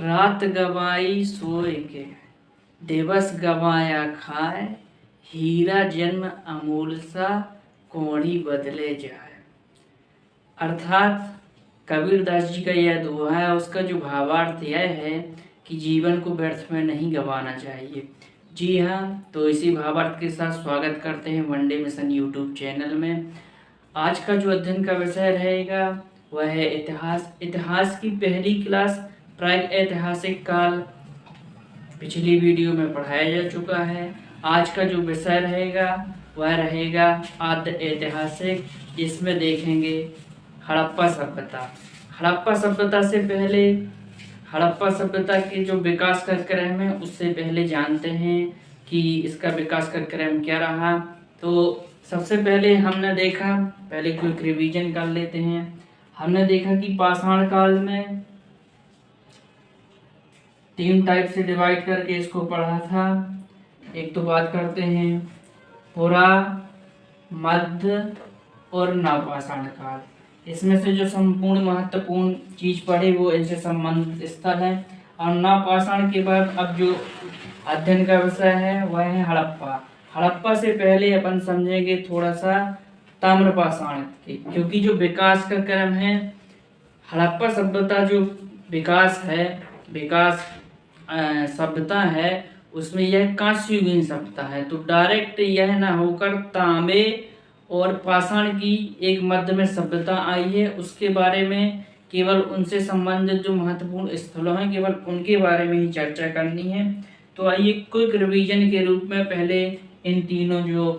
रात गवाई सोए के, दिवस गवाया खाए, हीरा जन्म अमूल सा, कौड़ी बदले जाए। अर्थात कबीरदास जी का यह दोहा है, उसका जो भावार्थ यह है कि जीवन को व्यर्थ में नहीं गंवाना चाहिए। जी हाँ, तो इसी भावार्थ के साथ स्वागत करते हैं वनडे मिशन यूट्यूब चैनल में। आज का जो अध्ययन का विषय रहेगा वह है इतिहास। इतिहास की पहली क्लास प्राग ऐतिहासिक काल पिछली वीडियो में पढ़ाया जा चुका है। आज का जो विषय रहेगा वह रहेगा आद्य ऐतिहासिक, जिसमें देखेंगे हड़प्पा सभ्यता। हड़प्पा सभ्यता से पहले हड़प्पा सभ्यता के जो विकास का क्रम है उससे पहले जानते हैं कि इसका विकास का क्रम क्या रहा। तो सबसे पहले हमने देखा, पहले क्विक रिवीजन कर लेते हैं। हमने देखा कि पाषाण काल में 3 टाइप से डिवाइड करके इसको पढ़ा था। एक तो बात करते हैं पुरा, मध्य और नवपाषाण काल। इसमें से जो संपूर्ण महत्वपूर्ण चीज पढ़े वो इनसे संबंधित स्थल है। और नवपाषाण के बाद अब जो अध्ययन का विषय है वह है हड़प्पा। हड़प्पा से पहले अपन समझेंगे थोड़ा सा ताम्रपाषाण के, क्योंकि जो विकास का क्रम है हड़प्पा सभ्यता जो विकास सभ्यता है उसमें यह कांस्ययुगीन सभ्यता है। तो डायरेक्ट यह ना होकर तांबे और पाषाण की एक मध्य में सभ्यता आई है, उसके बारे में केवल उनसे संबंधित जो महत्वपूर्ण स्थलों हैं केवल उनके बारे में ही चर्चा करनी है। तो आइए क्विक रिवीजन के रूप में पहले इन तीनों जो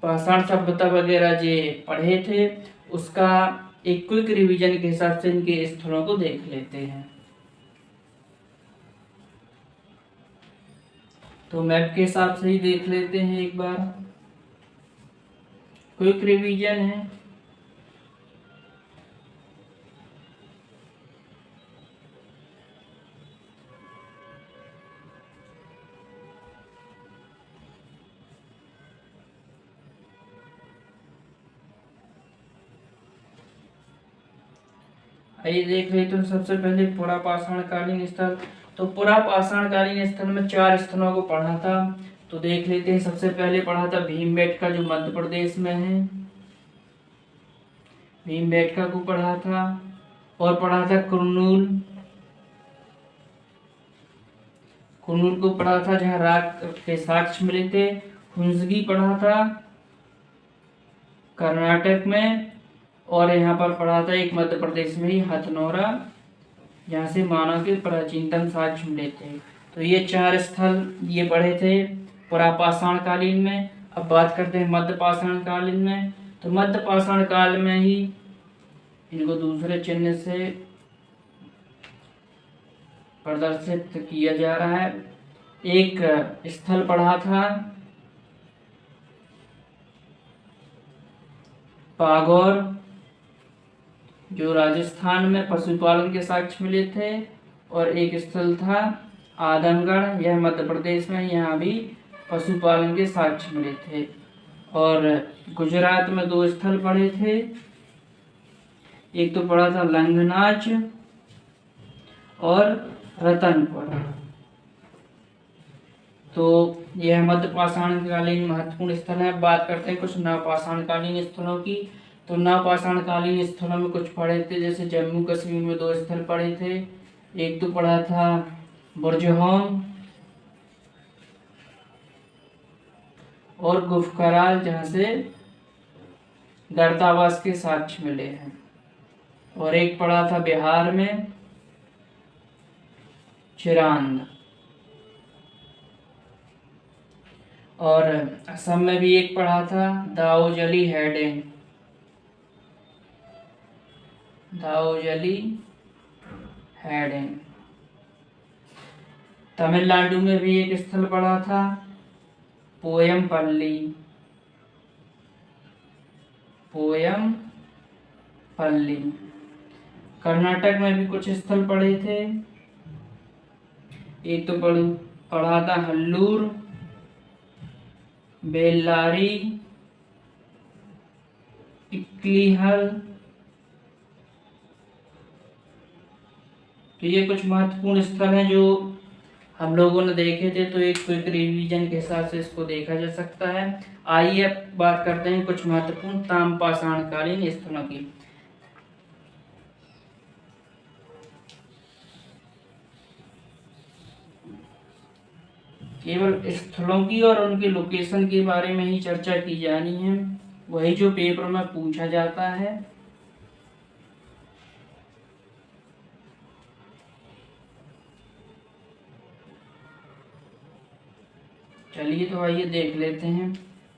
पाषाण सभ्यता वगैरह जो पढ़े थे उसका एक क्विक रिवीजन के हिसाब से इनके स्थलों को देख लेते हैं। तो मैप के हिसाब से ही देख लेते हैं एक बार, क्विक रिवीजन है। आइए देख लेते तो सबसे पहले पुरा पाषाण कालीन स्थल। तो पुरा पाषाण कालीन स्थल में 4 स्थलों को पढ़ा था। तो देख लेते हैं। सबसे पहले पढ़ा था भीमबेटका जो मध्य प्रदेश में है, भीमबेटका को पढ़ा था। और पढ़ा था कुरनूल को पढ़ा था जहाँ राग के साक्ष्य मिले थे। हुंसगी पढ़ा था कर्नाटक में। और यहाँ पर पढ़ा था एक मध्य प्रदेश में ही हथनौरा, जहाँ से मानव के प्राचीनतम साक्ष्य मिले थे। तो ये 4 स्थल ये पढ़े थे पुरा पाषाण कालीन में। अब बात करते हैं मध्य पाषाण कालीन में। तो मध्य पाषाण काल में ही इनको दूसरे चिन्ह से प्रदर्शित किया जा रहा है। एक स्थल पढ़ा था पागौर, जो राजस्थान में पशुपालन के साक्ष्य मिले थे। और एक स्थल था आदमगढ़, यह मध्य प्रदेश में, यहाँ भी पशुपालन के साक्ष्य मिले थे। और गुजरात में 2 स्थल पढ़े थे। एक तो पढ़ा था लंगनाच और रतनपुर। तो यह मध्य पाषाण कालीन महत्वपूर्ण स्थल है। बात करते हैं कुछ नवपाषाण कालीन स्थलों की। तो नवपाषाण कालीन स्थलों में कुछ पढ़े थे, जैसे जम्मू कश्मीर में 2 स्थल पढ़े थे। एक तो पढ़ा था बुरजहोम और गुफकराल, जहाँ से गर्तावास के साक्ष्य मिले हैं। और एक पढ़ा था बिहार में चिरांद। और असम में भी एक पढ़ा था दाओजली हैडेन। तमिलनाडु में भी एक स्थल पढ़ा था पोयमपल्ली। कर्नाटक में भी कुछ स्थल पढ़े थे। एक तो पढ़ा था हल्लूर, बेल्लारी, इक्लीहल तो ये कुछ महत्वपूर्ण स्थल हैं जो हम लोगों ने देखे थे, तो एक क्विक रिवीजन के हिसाब से इसको देखा जा सकता है। आइए अब बात करते हैं कुछ महत्वपूर्ण ताम्रपाषाणकालीन स्थलों की। केवल स्थलों की और उनके लोकेशन के बारे में ही चर्चा की जानी है, वही जो पेपर में पूछा जाता है। चलिए तो आइए देख लेते हैं।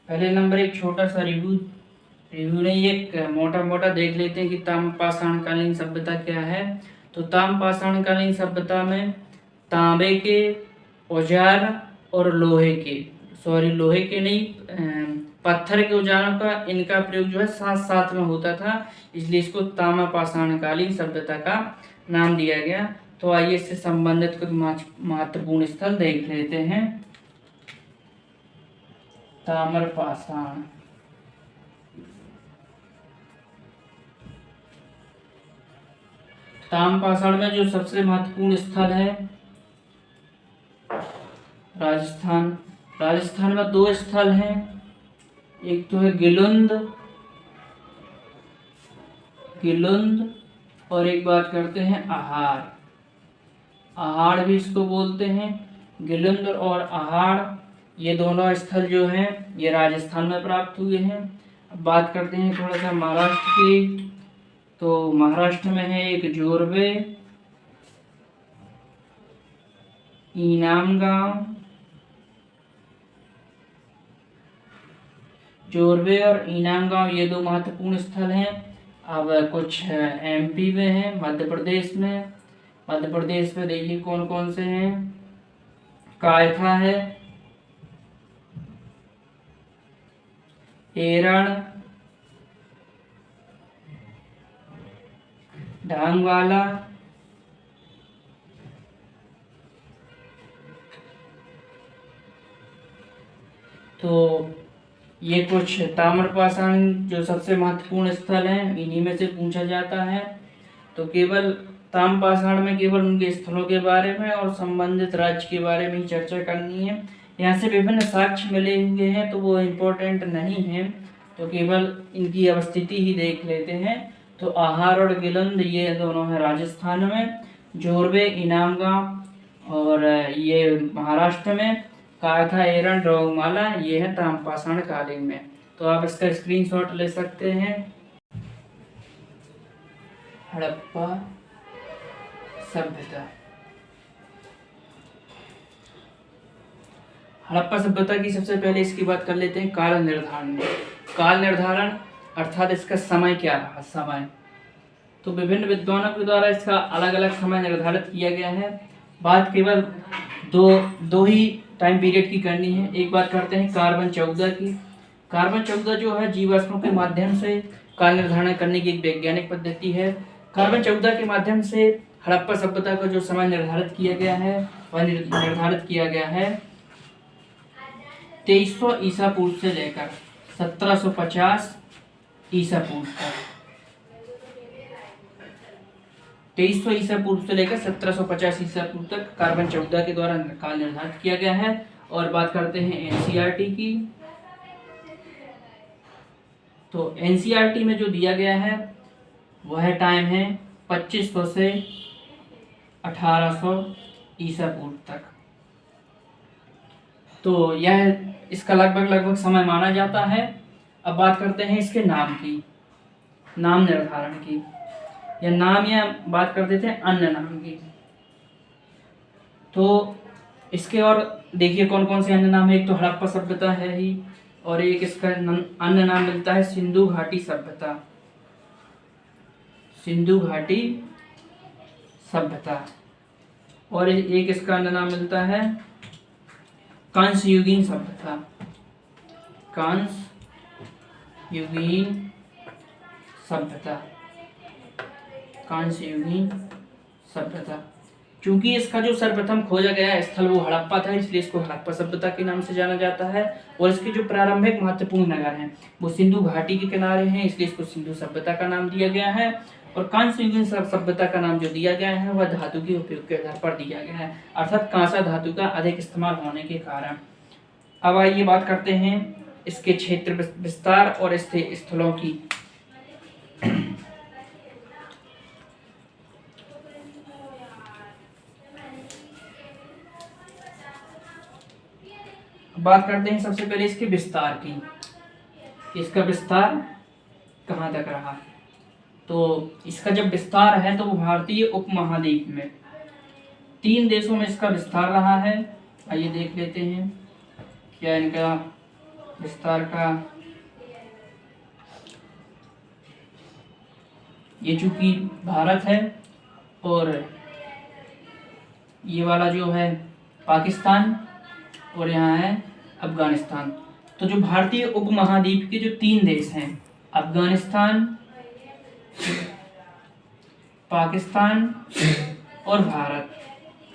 पहले नंबर एक छोटा सा रिव्यू नहीं, एक मोटा मोटा देख लेते हैं कि ताम्रपाषाणकालीन सभ्यता क्या है। तो ताम्रपाषाणकालीन सभ्यता में तांबे के औजार और लोहे के नहीं, पत्थर के औजारों का इनका प्रयोग जो है साथ साथ में होता था, इसलिए इसको ताम्रपाषाणकालीन सभ्यता का नाम दिया गया। तो आइए इससे संबंधित कुछ महत्वपूर्ण स्थल देख लेते हैं। ताम्रपाषाण ताम्रपाषाण में जो सबसे महत्वपूर्ण स्थल है राजस्थान। राजस्थान में दो स्थल हैं, एक तो है गिलुंद और एक बात करते हैं आहाड़ भी इसको बोलते हैं। गिलुंद और आहाड़ ये दोनों स्थल जो हैं ये राजस्थान में प्राप्त हुए हैं। अब बात करते हैं थोड़ा सा महाराष्ट्र की। तो महाराष्ट्र में है एक जोरवे, इनामगांव, जोरवे और इनामगांव ये दो महत्वपूर्ण स्थल हैं। अब कुछ एमपी में है, मध्य प्रदेश में देखिए कौन कौन से हैं। कायथा है, एरण, ढांगवाला, तो ये कुछ ताम्रपाषाण जो सबसे महत्वपूर्ण स्थल हैं, इन्हीं में से पूछा जाता है। तो केवल ताम्रपाषाण में केवल उनके स्थलों के बारे में और संबंधित राज्य के बारे में ही चर्चा करनी है। यहाँ से विभिन्न साक्ष्य मिले हुए हैं, तो वो इम्पोर्टेंट नहीं है, तो केवल इनकी अवस्थिति ही देख लेते हैं। तो आहार और गिलंद ये दोनों हैं राजस्थान में, जोरवे इनामगांव और ये महाराष्ट्र में, कायथा एरन रोगमाला ये है ताम्रपाषाण कालीन में। तो आप इसका स्क्रीनशॉट ले सकते हैं। हड़प्पा सभ्यता। हड़प्पा सभ्यता की सबसे पहले इसकी बात कर लेते हैं काल निर्धारण अर्थात इसका समय क्या रहा। समय तो विभिन्न विद्वानों के द्वारा इसका अलग अलग समय निर्धारित किया गया है। बात केवल दो ही टाइम पीरियड की करनी है। एक बात करते हैं कार्बन 14 की। कार्बन 14 जो है जीवाश्मों के माध्यम से काल निर्धारण करने की एक वैज्ञानिक पद्धति है। कार्बन 14 के माध्यम से हड़प्पा सभ्यता का जो समय निर्धारित किया गया है वह निर्धारित किया गया है 2300 ईसा पूर्व से लेकर 1750 ईसा पूर्व तक। 2300 ईसा पूर्व से लेकर 1750 ईसा पूर्व तक कार्बन 14 के द्वारा काल निर्धारित किया गया है। और बात करते हैं एनसीईआरटी की। तो एनसीईआरटी में जो दिया गया है वह टाइम है 2500 से 1800 ईसा पूर्व तक। तो यह इसका लगभग समय माना जाता है। अब बात करते हैं इसके नाम निर्धारण की, या नाम, या बात कर देते हैं अन्य नाम की। तो इसके और देखिए कौन कौन से अन्य नाम है। एक तो हड़प्पा सभ्यता है ही, और एक इसका अन्य नाम मिलता है सिंधु घाटी सभ्यता, और एक इसका अन्य नाम मिलता है कांस्ययुगीन सभ्यता। चूंकि इसका जो सर्वप्रथम खोजा गया स्थल वो हड़प्पा था, इसलिए इसको हड़प्पा सभ्यता के नाम से जाना जाता है। और इसके जो प्रारंभिक महत्वपूर्ण नगर हैं वो सिंधु घाटी के किनारे हैं, इसलिए इसको सिंधु सभ्यता का नाम दिया गया है। और कांस्य युगीन सभ्यता का नाम जो दिया गया है वह धातु के उपयोग के आधार पर दिया गया है, अर्थात कांसा धातु का अधिक इस्तेमाल होने के कारण। अब आइए बात करते हैं इसके क्षेत्र विस्तार और इसके स्थलों की। बात करते हैं सबसे पहले इसके विस्तार की, इसका विस्तार कहाँ तक रहा। तो इसका जब विस्तार है तो वो भारतीय उपमहाद्वीप में 3 देशों में इसका विस्तार रहा है। आइए देख लेते हैं क्या इनका विस्तार का। ये चूंकि भारत है और ये वाला जो है पाकिस्तान और यहाँ है अफगानिस्तान। तो जो भारतीय उपमहाद्वीप के जो 3 देश हैं, अफगानिस्तान, पाकिस्तान और भारत,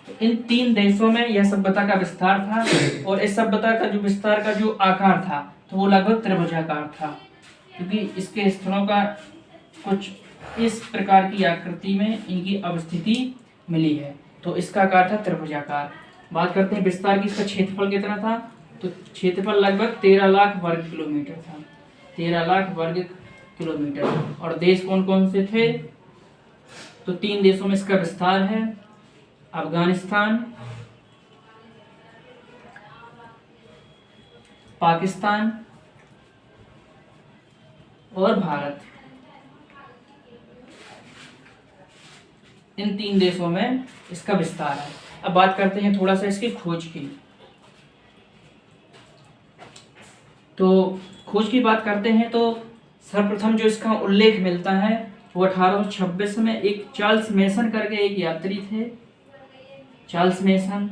तो इन 3 देशों में यह सभ्यता का विस्तार था। और इस सभ्यता का जो विस्तार का जो आकार था तो वो लगभग त्रिभुजाकार था, क्योंकि इसके स्थलों का कुछ इस प्रकार की आकृति में इनकी अवस्थिति मिली है, तो इसका आकार था त्रिभुजाकार। बात करते हैं विस्तार की, इसका क्षेत्रफल कितना था। तो क्षेत्रफल लगभग 13 लाख वर्ग किलोमीटर था, 13 लाख वर्ग किलोमीटर। और देश कौन कौन से थे। तो 3 देशों में इसका विस्तार है, अफगानिस्तान, पाकिस्तान और भारत। इन 3 देशों में इसका विस्तार है। अब बात करते हैं थोड़ा सा इसकी खोज की। तो खोज की बात करते हैं तो सर्वप्रथम जो इसका उल्लेख मिलता है वो 1826 में एक चार्ल्स मेसन करके एक यात्री थे, चार्ल्स मेसन।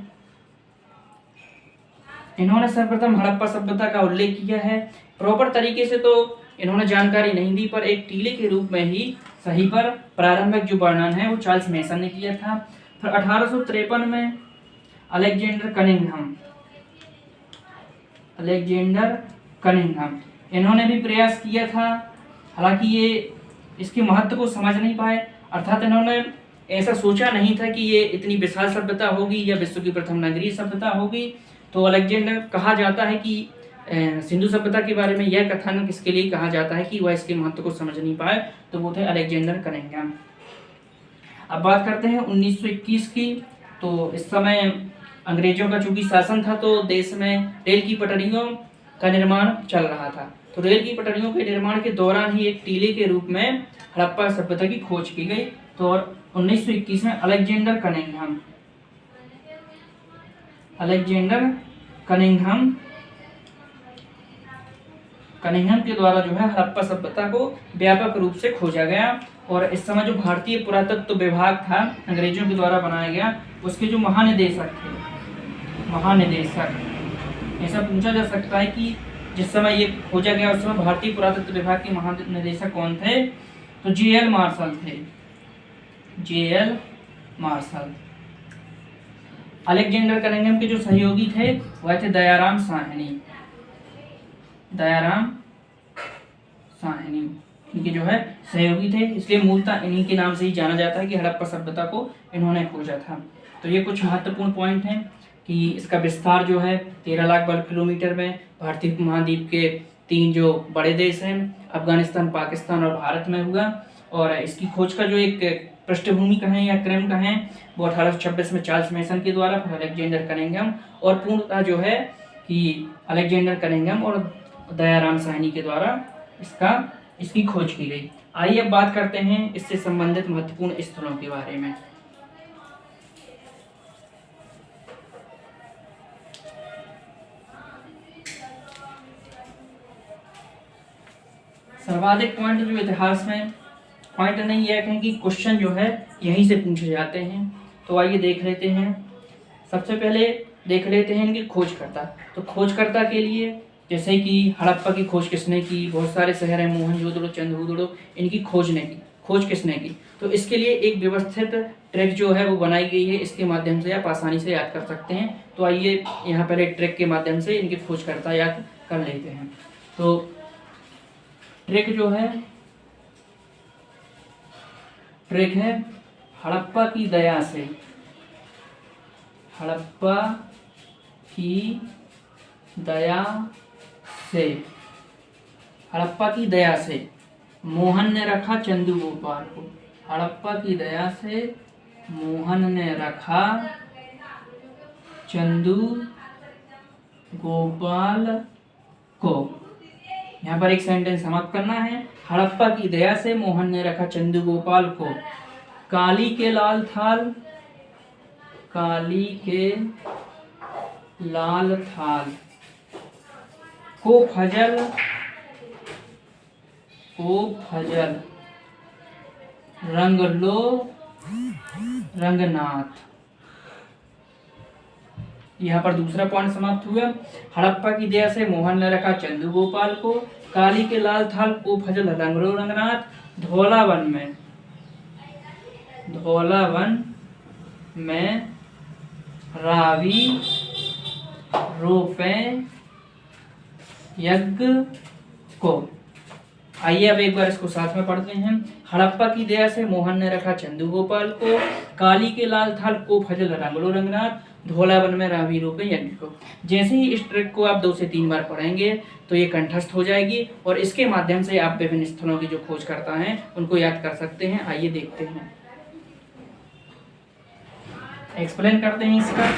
इन्होंने सर्वप्रथम हड़प्पा सभ्यता का उल्लेख किया है। प्रॉपर तरीके से तो इन्होंने जानकारी नहीं दी, पर एक टीले के रूप में ही सही पर प्रारंभिक जो वर्णन है वो चार्ल्स मेसन ने किया था। फिर 1853 में अलेक्जेंडर कनिंघम इन्होंने भी प्रयास किया था, हालांकि ये इसके महत्व को समझ नहीं पाए, अर्थात इन्होंने ऐसा सोचा नहीं था कि ये इतनी विशाल सभ्यता होगी या विश्व की प्रथम नगरीय सभ्यता होगी। तो अलेक्जेंडर कहा जाता है कि सिंधु सभ्यता के बारे में यह कथन किसके लिए कहा जाता है कि वह इसके महत्व को समझ नहीं पाए, तो वो थे अलेक्जेंडर कनिंघम। अब बात करते हैं 1921 की। तो इस समय अंग्रेजों का चूंकि शासन था तो देश में रेल की पटरियों का निर्माण चल रहा था। तो रेल की पटरियों के निर्माण के दौरान ही एक टीले के रूप में हड़प्पा सभ्यता की खोज की गई। तो और 1921 में अलेक्जेंडर कनिंघम के द्वारा जो है हड़प्पा सभ्यता को व्यापक रूप से खोजा गया। और इस समय जो भारतीय पुरातत्व विभाग था अंग्रेजों के द्वारा बनाया गया, उसके जो महानिदेशक, ऐसा पूछा जा सकता है कि जिस समय ये खोजा गया उस समय भारतीय पुरातत्व विभाग के महानिदेशक कौन थे। तो J.L. मार्शल थे, J.L. मार्शल। अलेक्जेंडर कनिंघम के जो सहयोगी थे वह थे दयाराम साहनी, इनके जो है सहयोगी थे, इसलिए मूलतः इन्हीं के नाम से ही जाना जाता है कि हड़प्पा सभ्यता को इन्होंने खोजा था। तो ये कुछ महत्वपूर्ण पॉइंट हैं कि इसका विस्तार जो है 13 लाख वर्ग किलोमीटर में भारतीय उपमहाद्वीप के 3 जो बड़े देश हैं अफगानिस्तान, पाकिस्तान और भारत में हुआ। और इसकी खोज का जो एक पृष्ठभूमि कहें या क्रम कहें वो 1826 में चार्ल्स मेसन के द्वारा, फिर अलेक्जेंडर कनिंघम, और पूर्णतः जो है कि अलेक्जेंडर कनिंघम और दयाराम साहनी के द्वारा इसकी खोज की गई। आइए अब बात करते हैं इससे संबंधित महत्वपूर्ण स्थलों के बारे में। सर्वाधिक पॉइंट जो इतिहास में पॉइंट नहीं यह कहें कि क्वेश्चन जो है यहीं से पूछे जाते हैं। तो आइए देख लेते हैं। सबसे पहले देख लेते हैं इनकी खोजकर्ता। तो खोजकर्ता के लिए जैसे कि हड़प्पा की खोज किसने की, बहुत सारे शहर हैं मोहनजोदड़ो, चंद्रभूदड़ो, इनकी खोज किसने की। तो इसके लिए एक व्यवस्थित ट्रैक जो है वो बनाई गई है, इसके माध्यम से आप आसानी से याद कर सकते हैं। तो आइए यहाँ पहले ट्रैक के माध्यम से इनकी खोजकर्ता याद कर लेते हैं। तो ट्रैक जो है ट्रिक है हड़प्पा की दया से, हड़प्पा की दया से, हड़प्पा की दया से मोहन ने रखा चंदू गोपाल को, हड़प्पा की दया से मोहन ने रखा चंदू गोपाल को। यहाँ पर एक सेंटेंस समाप्त करना है। हड़प्पा की दया से मोहन ने रखा चंदू गोपाल को, काली के लाल थाल, काली के लाल थाल को फजल, को फजल रंग लो रंगनाथ। यहाँ पर दूसरा पॉइंट समाप्त हुआ। हड़प्पा की दया से मोहन ने रखा चंदू गोपाल को, काली के लाल थाल को फजल रंग लो रंगनाथ, धौलावन में, धौलावन में रावी रोपे यज्ञ को। आइए अब एक बार इसको साथ में पढ़ते हैं। हड़प्पा की दया से मोहन ने रखा चंदू गोपाल को, काली के लाल थाल को फजल रंगलो रंगनाथ, धौलावन में रावी रोपे यज्ञ को। जैसे ही इस ट्रिक को आप 2 से 3 बार पढ़ेंगे तो ये कंठस्थ हो जाएगी और इसके माध्यम से आप विभिन्न स्थलों की जो खोज करता है उनको याद कर सकते हैं। आइए देखते हैं, एक्सप्लेन करते हैं इसका।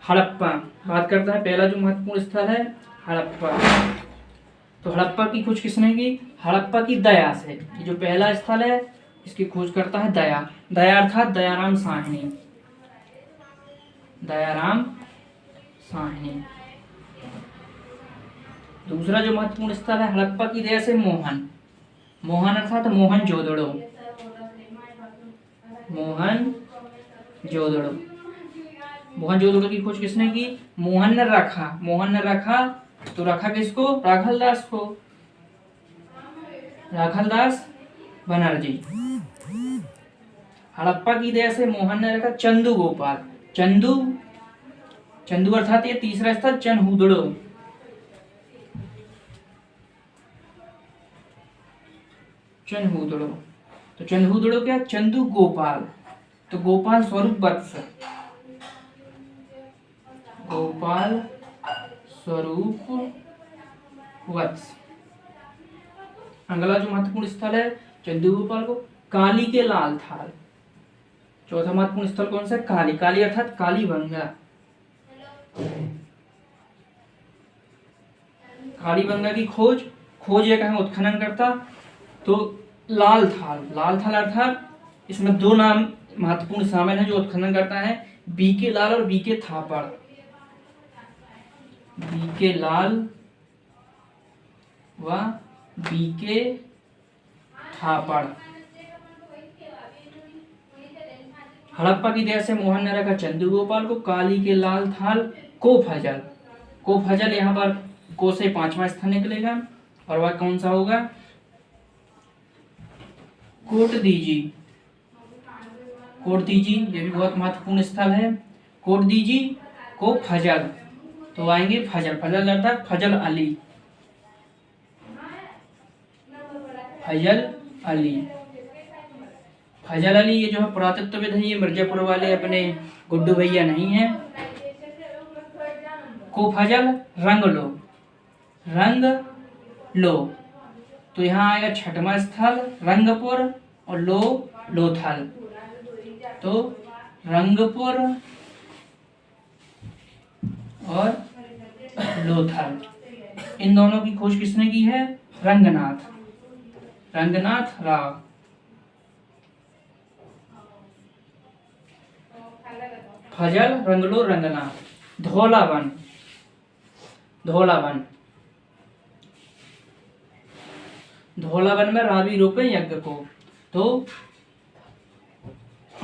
हड़प्पा बात करता है, पहला जो महत्वपूर्ण स्थल है हड़प्पा। तो हड़प्पा की खोज किसने की? हड़प्पा की दया से। ये जो पहला स्थल है इसकी खोज करता है दया, दया अर्थात दयाराम साहनी, दयाराम साहनी। दूसरा जो महत्वपूर्ण स्थल है हड़प्पा की दया से मोहन, मोहन अर्थात मोहन जोदड़ो, मोहन जोदड़ो। मोहन जोदड़ो की खोज किसने की? मोहन ने रखा, मोहन ने रखा तो रखा किसको? राखल दास को, राखल दास बनर्जी। हड़प्पा की दया से मोहन ने रखा चंदू गोपाल, चंदू, चंदू अर्थात ये तीसरा स्थल चनहूदड़ो, चनहूदड़ो। तो चनहूदड़ो क्या? चंदू गोपाल, तो गोपाल स्वरूप वत्स, गोपाल स्वरूप वत्स। अगला जो महत्वपूर्ण स्थल है चंदू गोपाल को, काली के लाल थाल। चौथा महत्वपूर्ण स्थल कौन सा? काली, काली अर्थात कालीबंगा, कालीबंगा की खोज, खोज ये कहें उत्खनन करता। तो लाल थाल, लाल थाल अर्थात इसमें 2 नाम महत्वपूर्ण शामिल हैं जो उत्खनन करता है, बीके लाल और बीके थापड़, बीके लाल व बीके थापड़। हड़प्पा की दया से मोहन ने रखा चंदू गोपाल को, काली के लाल थाल को फजल, को फजल यहाँ पर को से 5वां स्थान निकलेगा और वह कौन सा होगा? कोट दीजी, कोट दीजी ये भी बहुत महत्वपूर्ण स्थल है। कोट दीजी को फजल, तो आएंगे फजल, फजल अर्थात फजल अली, फजल अली। फजल अली ये जो है पुरातत्वविद है, ये मिर्जापुर वाले अपने गुड्डू भैया नहीं है। को फजल रंग लो, रंग लो, तो यहाँ आएगा 6वां स्थल रंगपुर और लो लोथल, तो रंगपुर और लोथल। इन दोनों की खोज किसने की है? रंगनाथ, रंगनाथ राव। फजल रंगलो रंगनाथ। धौलावन, धौलावन, धौलावन में रावी रोपे यज्ञ को। तो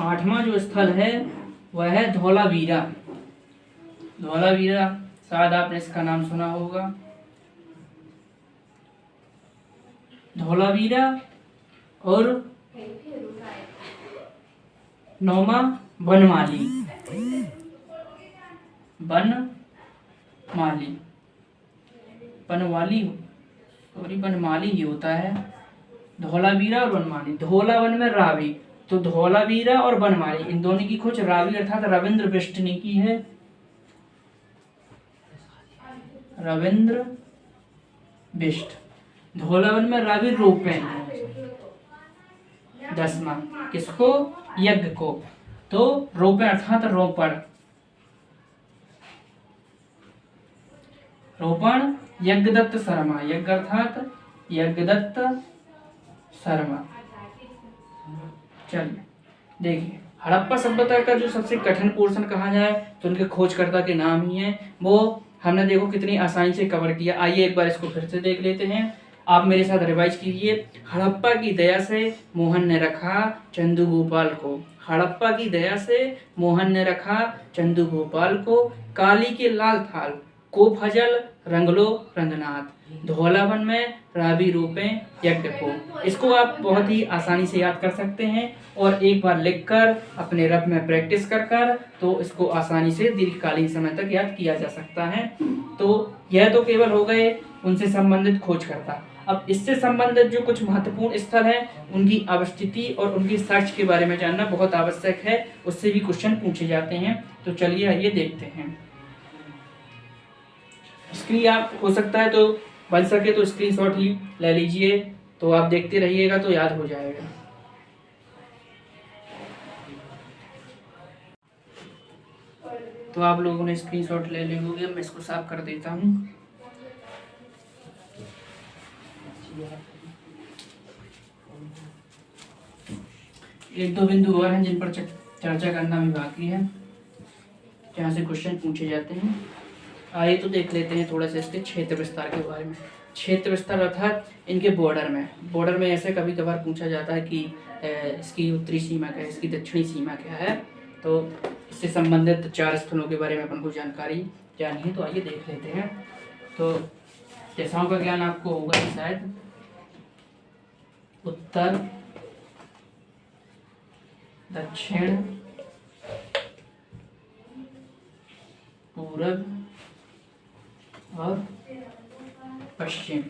8वां जो स्थल है वह है धौलावीरा, धौलावीरा शायद आपने इसका नाम सुना होगा। धौलावीरा और 9वां बनमाली, बनमाली, बनवाली सॉरी बनमाली ही होता है। धौलावीरा और बनमाली। धौलावन में रावी, तो धौलावीरा और बनमाली इन दोनों की खोज रावी अर्थात रविंद्र बिष्ट ने की है। रविंद्र बिष्ट। धौलावन में रावी रोपे 10वां किसको? यज्ञ को। तो रोपे अर्थात रोपण, रोपण यज्ञदत्त शर्मा, यज्ञ अर्थात यज्ञदत्त शर्मा। चलिए देखिए, हड़प्पा सभ्यता का जो सबसे कठिन पोर्शन कहा जाए तो उनके खोजकर्ता के नाम ही है, वो हमने देखो कितनी आसानी से कवर किया। आइए एक बार इसको फिर से देख लेते हैं, आप मेरे साथ रिवाइज कीजिए। हड़प्पा की दया से मोहन ने रखा चंदू गोपाल को, हड़प्पा की दया से मोहन ने रखा चंदू गोपाल को, काली के लाल थाल को फजल रंगलो रंगनाथ, धौलावन में रावी रूपे यज्ञ को। इसको आप बहुत ही आसानी से याद कर सकते हैं और एक बार लिखकर अपने रफ में प्रैक्टिस कर कर तो इसको आसानी से दीर्घकालीन समय तक याद किया जा सकता है। तो यह तो केवल हो गए उनसे संबंधित खोजकर्ता। अब इससे संबंधित जो कुछ महत्वपूर्ण स्थल हैं उनकी अवस्थिति और उनकी सर्च के बारे में जानना बहुत आवश्यक है, उससे भी क्वेश्चन पूछे जाते हैं। तो चलिए आइए देखते हैं। स्क्रीन आप हो सकता है तो बन सके तो स्क्रीनशॉट ही ले लीजिए, तो आप देखते रहिएगा तो याद हो जाएगा। तो आप लोगों ने स्क्रीनशॉट ले लिए होंगे, मैं इसको साफ कर देता हूँ। एक दो बिंदु और हैं जिन पर चर्चा करना भी बाकी है, जहाँ से क्वेश्चन पूछे जाते हैं। आइए तो देख लेते हैं थोड़ा सा इसके क्षेत्र विस्तार के बारे में। क्षेत्र विस्तार अर्थात इनके बॉर्डर में ऐसे कभी कभार पूछा जाता है कि इसकी उत्तरी सीमा क्या है, इसकी दक्षिणी सीमा क्या है। तो इससे संबंधित 4 स्थलों के बारे में अपन को जानकारी जानी है, तो आइए देख लेते हैं। तो दिशाओं का ज्ञान आपको होगा ही शायद। उत्तर, दक्षिण, पूरब और पश्चिम।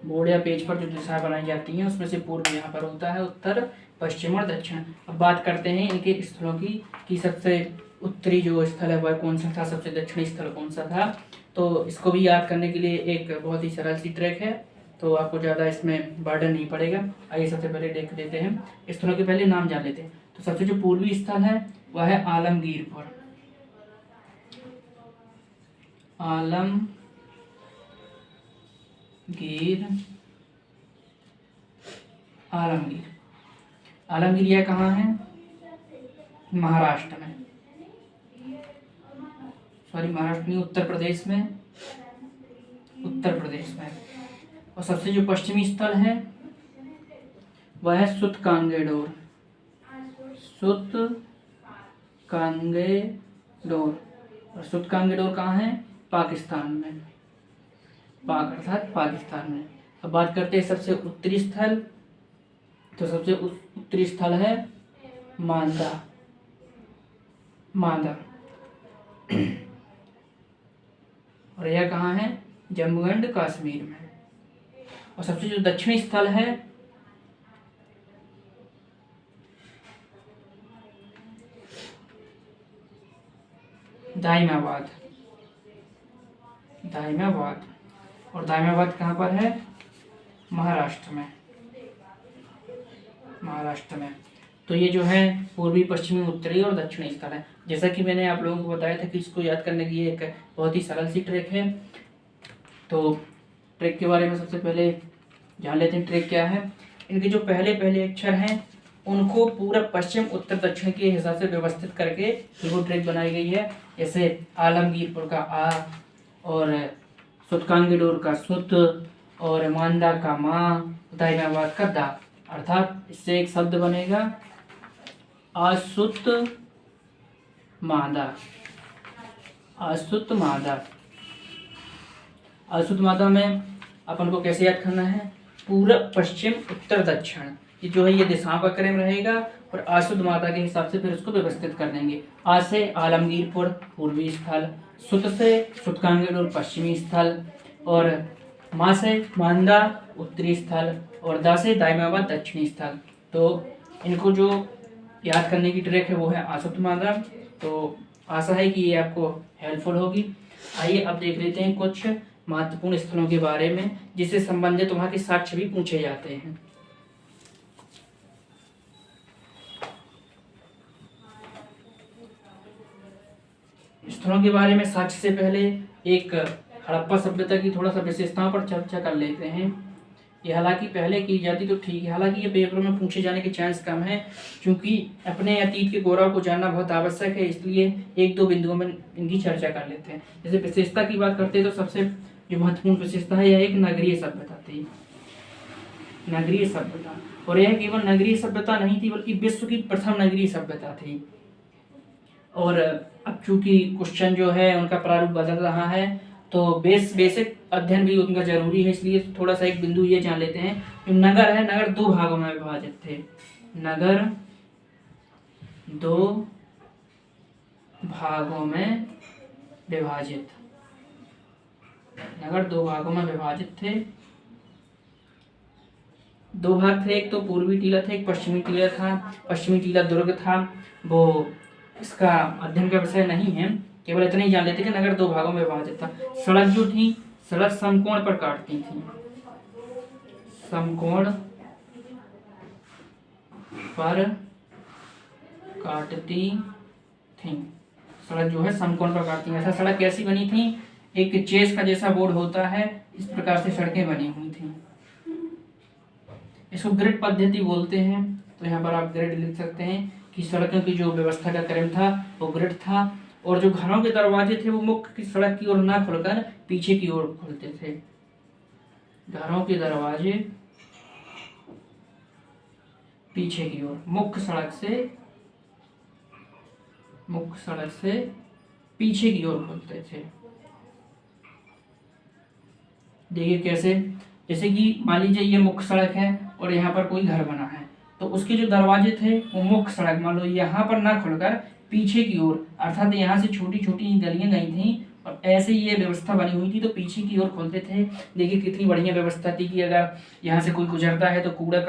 बोर्ड या पेज पर जो दिशाएं बनाई जाती हैं उसमें से पूर्व यहाँ पर होता है, उत्तर, पश्चिम और दक्षिण। अब बात करते हैं इनके स्थलों की कि सबसे उत्तरी जो स्थल है वह कौन सा था, सबसे दक्षिणी स्थल कौन सा था। तो इसको भी याद करने के लिए एक बहुत ही सरल सी ट्रिक है, तो आपको ज़्यादा इसमें बर्डन नहीं पड़ेगा। आइए सबसे पहले देख लेते हैं, स्थलों के पहले नाम जान लेते हैं। तो सबसे जो पूर्वी स्थल है वह है आलमगीरपुर, आलमगीर यह कहाँ है? महाराष्ट्र में, सॉरी महाराष्ट्र नहीं, उत्तर प्रदेश में, और सबसे जो पश्चिमी स्थल है वह है सुतकांगेडोर, और सुतकांगेडोर कहाँ है? पाकिस्तान में, पाक अर्थात पाकिस्तान में। अब बात करते हैं सबसे उत्तरी स्थल, तो सबसे उत्तरी स्थल है मांदा, और यह कहाँ है? जम्मू एंड कश्मीर में। और सबसे जो दक्षिणी स्थल है दाइमाबाद, और दाइमाबाद कहाँ पर है? महाराष्ट्र में। तो ये जो है पूर्वी, पश्चिमी, उत्तरी और दक्षिणी स्थल है। जैसा कि मैंने आप लोगों को बताया था कि इसको याद करने की एक बहुत ही सरल सी ट्रिक है। तो ट्रिक के बारे में सबसे पहले जान लेते हैं ट्रिक क्या है। इनके जो पहले अक्षर हैं उनको पूरा पश्चिम, उत्तर, दक्षिण के हिसाब से व्यवस्थित करके वो ट्रिक बनाई गई है। जैसे आलमगीरपुर का आ, और सुतकांगेडोर का सुत, और मांदा का मा, दाइमाबाद का दा। अर्थात इससे एक शब्द बनेगा आसुत मादा। आसुत मादा में अपन को कैसे याद करना है? पूरब, पश्चिम, उत्तर, दक्षिण, ये जो है ये दिशाओं का क्रम रहेगा और आसुत मादा के हिसाब से फिर उसको व्यवस्थित कर देंगे। आ से आलमगीरपुर पूर्वी स्थल, सुत से सुतकांगेडोर पश्चिमी स्थल, और मा से मांदा उत्तरी स्थल और दा से दाइमाबाद दक्षिणी स्थल। तो इनको जो याद करने की ट्रिक है वो है आसुत मांदा। तो आशा है कि ये आपको हेल्पफुल होगी। आइए अब देख लेते हैं कुछ महत्वपूर्ण स्थलों के बारे में जिससे संबंधित वहाँ के साक्ष्य भी पूछे जाते हैं। स्थलों के बारे में साक्ष्य से पहले एक हड़प्पा सभ्यता की थोड़ा सा विशेषताओं पर चर्चा कर लेते हैं। ये हालांकि पहले की जाती तो ठीक है, हालांकि ये पेपरों में पूछे जाने के चांस कम है क्योंकि अपने अतीत के गौरव को जानना बहुत आवश्यक है, इसलिए एक दो बिंदुओं में इनकी चर्चा कर लेते हैं। जैसे विशेषता की बात करते हैं तो सबसे जो महत्वपूर्ण विशेषता है यह एक नगरीय सभ्यता थी। नगरीय सभ्यता, और यह केवल नगरीय सभ्यता नहीं थी बल्कि विश्व की प्रथम नगरीय सभ्यता थी। और अब चूंकि क्वेश्चन जो है उनका प्रारूप बदल रहा है तो बेसिक अध्ययन भी उनका जरूरी है, इसलिए थोड़ा सा एक बिंदु ये जान लेते हैं। जो नगर है, नगर दो भागों में विभाजित थे। नगर दो भागों में विभाजित, नगर दो भागों में विभाजित थे। दो भाग थे, एक तो पूर्वी टीला था, एक पश्चिमी टीला था। पश्चिमी टीला दुर्ग था, वो इसका अध्ययन का विषय नहीं है, केवल इतना ही जान लेते कि नगर दो भागों में विभाजित था। सड़क जो थी, सड़क समकोण पर काटती थी, समकोण पर काटती थी। सड़क जो है समकोण पर काटती है। ऐसा सड़क कैसी बनी थी? एक चेस का जैसा बोर्ड होता है, इस प्रकार से सड़कें बनी हुई थी। इसको ग्रिड पद्धति बोलते हैं। तो यहाँ पर आप ग्रिड लिख सकते हैं कि सड़कों की जो व्यवस्था का क्रम था वो ग्रिड था। और जो घरों के दरवाजे थे वो मुख्य की सड़क की ओर ना खुलकर पीछे की ओर खुलते थे। घरों के दरवाजे पीछे की ओर, मुख्य सड़क से पीछे की ओर खुलते थे। देखिए कैसे, जैसे कि मान लीजिए ये मुख्य सड़क है और यहाँ पर कोई घर बना है, तो उसके जो दरवाजे थे वो मुख्य सड़क मान लो यहाँ पर ना खुलकर पीछे की ओर, अर्थात यहाँ से छोटी छोटी गलियां गई थी और ऐसे ये व्यवस्था बनी हुई थी तो पीछे की ओर खोलते थे। देखिए कितनी बढ़िया व्यवस्था थी कि अगर यहाँ से कोई गुजरता है तो कूड़ा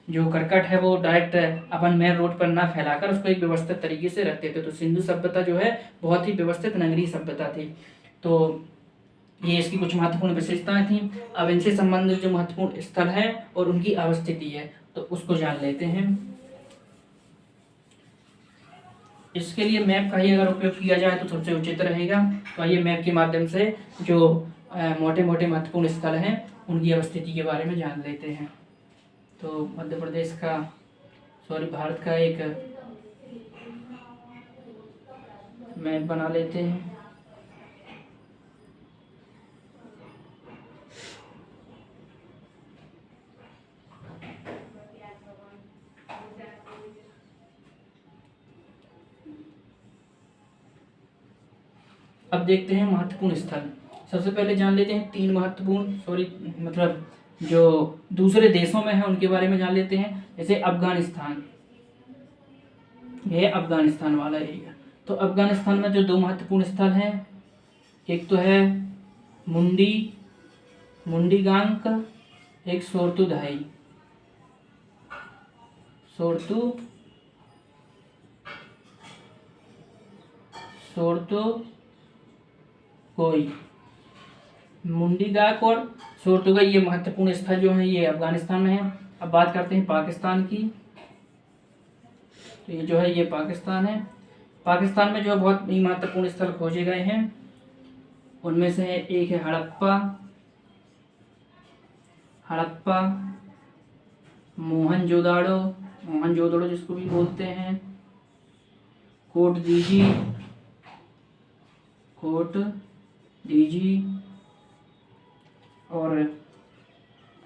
जो करकट है वो डायरेक्ट अपन मेन रोड पर ना फैलाकर उसको एक व्यवस्थित तरीके से रखते थे। तो सिंधु सभ्यता जो है बहुत ही व्यवस्थित नगरीय सभ्यता थी। तो ये इसकी कुछ महत्वपूर्ण विशेषताएं थी। अब इनसे संबंधित जो महत्वपूर्ण स्थल है और उनकी अवस्थिति है तो उसको जान लेते हैं। इसके लिए मैप का ही अगर उपयोग किया जाए तो सबसे उचित रहेगा। तो आइए मैप के माध्यम से जो मोटे मोटे महत्वपूर्ण स्थल हैं उनकी अवस्थिति के बारे में जान लेते हैं। तो मध्य प्रदेश का भारत का एक मैप बना लेते हैं। अब देखते हैं महत्वपूर्ण स्थल। सबसे पहले जान लेते हैं तीन महत्वपूर्ण मतलब जो दूसरे देशों में है उनके बारे में जान लेते हैं। जैसे अफगानिस्तान, यह अफगानिस्तान वाला एरिया। तो अफगानिस्तान में जो दो महत्वपूर्ण स्थल हैं, एक तो है मुंडीगांग, एक सोर्तुधाई, कोई मुंडीगांग और सोर्तुगाई, ये महत्वपूर्ण स्थल जो है ये अफगानिस्तान में है। अब बात करते हैं पाकिस्तान की। तो ये जो है ये पाकिस्तान है। पाकिस्तान में जो बहुत ही महत्वपूर्ण स्थल खोजे गए हैं उनमें से एक है हड़प्पा, मोहनजोदड़ो जिसको भी बोलते हैं, कोट दीजी और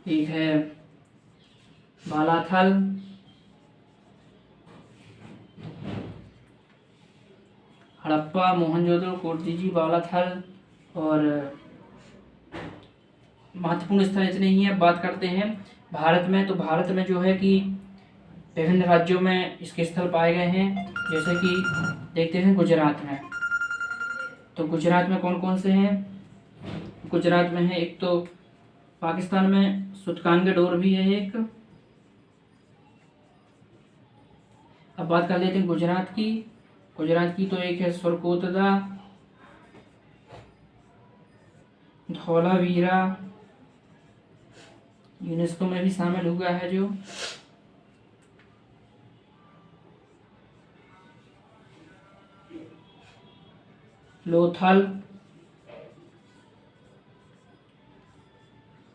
एक है बालाथल। हड़प्पा, मोहनजोदड़ो, कोटदीजी, बालाथल और महत्वपूर्ण स्थल इतने ही है। बात करते हैं भारत में। तो भारत में जो है कि विभिन्न राज्यों में इसके स्थल पाए गए हैं। जैसे कि देखते हैं गुजरात में। तो गुजरात में कौन कौन से हैं? गुजरात में है एक तो पाकिस्तान में सुतकानगडोर भी है एक। अब बात कर लेते हैं गुजरात की। गुजरात की तो एक है सुरकोतदा, धौलावीरा, यूनेस्को में भी शामिल हुआ है जो। लोथल,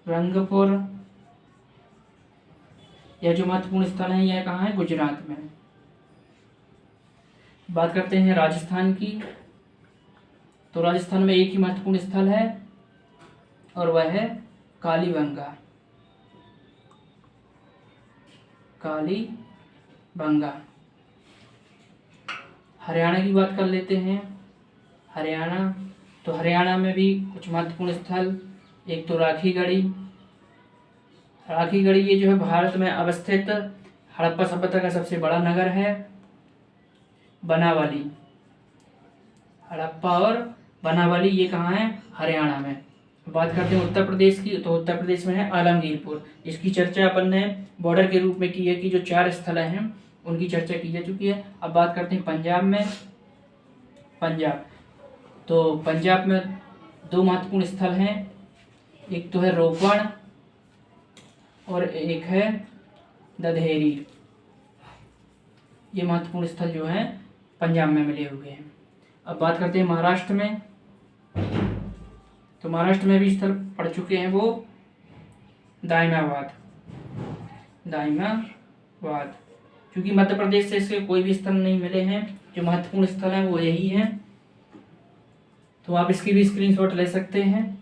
रंगपुर, यह जो महत्वपूर्ण स्थल है यह कहाँ है? गुजरात में। बात करते हैं राजस्थान की। तो राजस्थान में एक ही महत्वपूर्ण स्थल है और वह है कालीबंगा। कालीबंगा। हरियाणा की बात कर लेते हैं। हरियाणा, तो हरियाणा में भी कुछ महत्वपूर्ण स्थल, एक तो राखीगढ़ी। राखीगढ़ी ये जो है भारत में अवस्थित हड़प्पा सभ्यता का सबसे बड़ा नगर है। बनावाली, हड़प्पा और बनावाली ये कहाँ है? हरियाणा में। बात करते हैं उत्तर प्रदेश की। तो उत्तर प्रदेश में है आलमगीरपुर। इसकी चर्चा अपन ने बॉर्डर के रूप में की है कि जो 4 स्थल हैं उनकी चर्चा की जा चुकी है। अब बात करते हैं पंजाब में। पंजाब, तो पंजाब में 2 महत्वपूर्ण स्थल हैं, एक तो है रोपड़ और एक है दधेरी। ये महत्वपूर्ण स्थल जो है पंजाब में मिले हुए हैं। अब बात करते हैं महाराष्ट्र में। तो महाराष्ट्र में भी स्थल पड़ चुके हैं वो दायमाबाद। क्योंकि मध्य प्रदेश से इसके कोई भी स्थल नहीं मिले हैं, जो महत्वपूर्ण स्थल हैं वो यही हैं। तो आप इसकी भी स्क्रीनशॉट ले सकते हैं।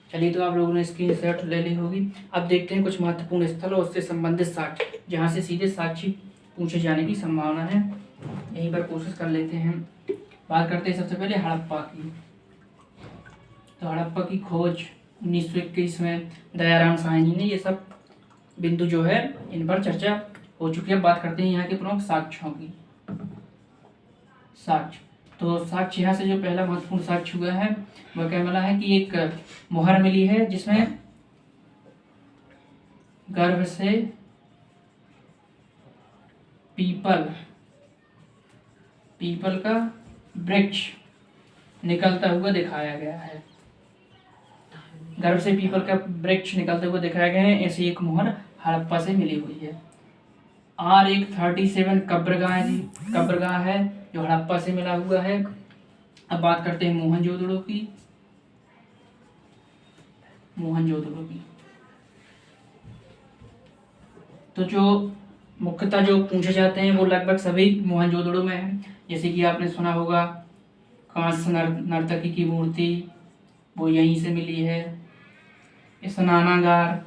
चलिए, तो आप लोगों ने स्क्रीनशॉट ले ली होगी। अब देखते हैं कुछ महत्वपूर्ण स्थल और उससे संबंधित साक्ष्य, जहाँ से सीधे साक्षी पूछे जाने की संभावना है। यहीं पर कोशिश कर लेते हैं। बात करते हैं सबसे पहले हड़प्पा की। तो हड़प्पा की खोज 1921 में दयाराम साहनी ने, ये सब बिंदु जो है इन पर चर्चा हो चुकी है। बात करते हैं यहाँ के प्रमुख साक्ष्यों की। साक्ष्य, तो साक्ष्य यहाँ से जो पहला महत्वपूर्ण साक्ष्य हुआ है वह क्या मिला है कि एक मोहर मिली है जिसमें गर्भ से पीपल का वृक्ष निकलता हुआ दिखाया गया है। गर्भ से पीपल का वृक्ष निकलते हुए दिखाया गया है। ऐसी एक मोहर हड़प्पा से मिली हुई है। R137 कब्रगाह है जो हड़प्पा से मिला हुआ है। अब बात करते हैं मोहनजोदड़ो की। तो जो मुख्यतः जो पूछे जाते हैं वो लगभग सभी मोहनजोदड़ो में है। जैसे कि आपने सुना होगा कांस्य नर्तकी की मूर्ति, वो यहीं से मिली है। स्नानागार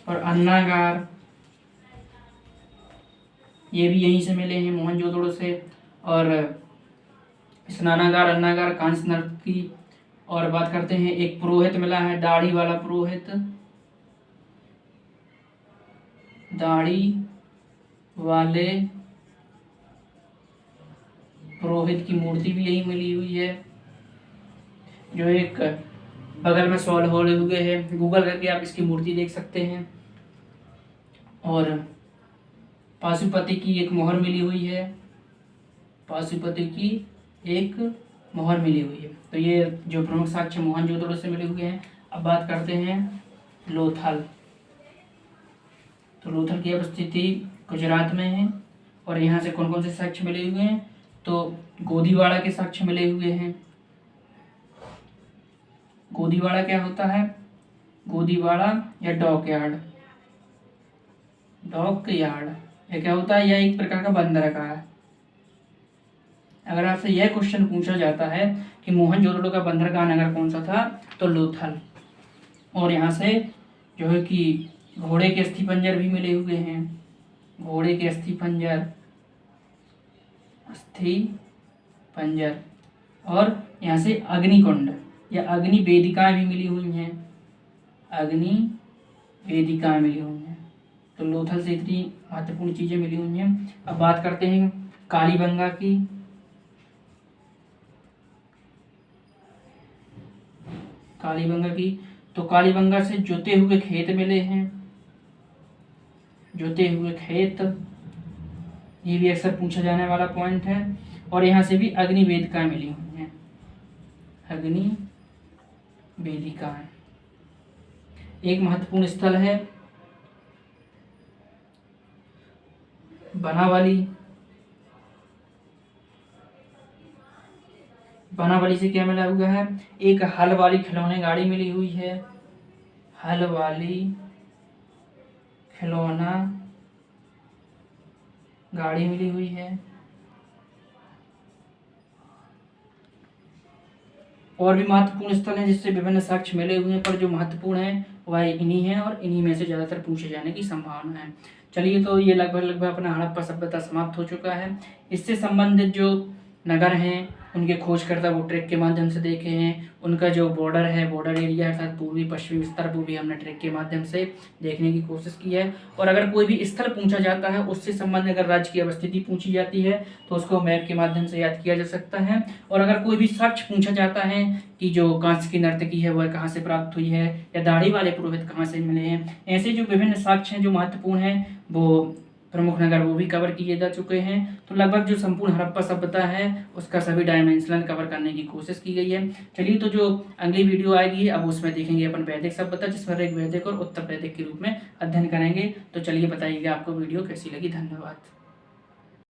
और अन्नागार ये भी यहीं से मिले हैं मोहनजोदड़ो से। और स्नानागार, अन्नागार, कांस्य नर्तकी। और बात करते हैं एक पुरोहित मिला है, दाढ़ी वाला पुरोहित। दाढ़ी वाले पुरोहित की मूर्ति भी यही मिली हुई है, जो एक बगल में सॉल होले हुए है। गूगल करके आप इसकी मूर्ति देख सकते हैं। और पाशुपति की एक मोहर मिली हुई है। पाशुपति की एक मोहर मिली हुई है। तो ये जो प्रमुख साक्ष्य मोहनजोदड़ो से मिले हुए हैं। अब बात करते हैं लोथल। तो लोथल की स्थिति गुजरात में है। और यहाँ से कौन कौन से साक्ष्य मिले हुए हैं? तो गोदीवाड़ा के साक्ष्य मिले हुए हैं। गोदीवाड़ा क्या होता है? गोदीवाड़ा या डॉकयार्ड, यह क्या होता है? यह एक प्रकार का बंदरगाह है। अगर आपसे यह क्वेश्चन पूछा जाता है कि मोहनजोदड़ो का बंदरगाह नगर कौन सा था, तो लोथल। और यहाँ से जो है कि घोड़े के अस्थिपंजर भी मिले हुए हैं। घोड़े के अस्थिपंजर। और यहाँ से अग्निकुंड या अग्नि वेदिकाएं भी मिली हुई हैं। तो लोथल से इतनी महत्वपूर्ण चीज़ें मिली हुई हैं। अब बात करते हैं कालीबंगा की, कालीबंगा की। तो कालीबंगा से जुते हुए खेत मिले हैं, जुते हुए खेत, ये भी अक्सर पूछा जाने वाला पॉइंट है। और यहाँ से भी अग्नि वेदिकाएं मिली हुई हैं, अग्नि वेदिकाएं। एक महत्वपूर्ण स्थल है बनावली। बनावली से क्या मिला हुआ है? एक हल वाली खिलौने गाड़ी मिली हुई है, हल वाली खिलौना गाड़ी मिली हुई है। और भी महत्वपूर्ण स्थल हैं जिससे विभिन्न साक्ष्य मिले हुए हैं, पर जो महत्वपूर्ण है वह इन्हीं हैं और इन्हीं में से ज़्यादातर पूछे जाने की संभावना है। चलिए, तो ये लगभग अपना हड़प्पा सभ्यता समाप्त हो चुका है। इससे संबंधित जो नगर हैं उनके खोजकर्ता वो ट्रैक के माध्यम से देखे हैं। उनका जो बॉर्डर है, बॉर्डर एरिया अर्थात पूर्वी पश्चिमी विस्तार, वो भी हमने ट्रैक के माध्यम से देखने की कोशिश की है। और अगर कोई भी स्थल पूछा जाता है, उससे संबंधित अगर राज्य की अवस्थिति पूछी जाती है तो उसको मैप के माध्यम से याद किया जा सकता है। और अगर कोई भी साक्ष्य पूछा जाता है कि जो कांस्य की नर्तकी है वह कहाँ से प्राप्त हुई है, या दाढ़ी वाले पुरोहित कहाँ से मिले हैं, ऐसे जो विभिन्न साक्ष्य हैं जो महत्वपूर्ण हैं, वो प्रमुख नगर वो भी कवर किए जा चुके हैं। तो लगभग जो संपूर्ण हड़प्पा सभ्यता है उसका सभी डायमेंशनल कवर करने की कोशिश की गई है। चलिए, तो जो अगली वीडियो आएगी अब उसमें देखेंगे अपन वैदिक सभ्यता, जिसमें ऋग्वैदिक और उत्तर वैदिक के रूप में अध्ययन करेंगे। तो चलिए, बताइएगा आपको वीडियो कैसी लगी। धन्यवाद।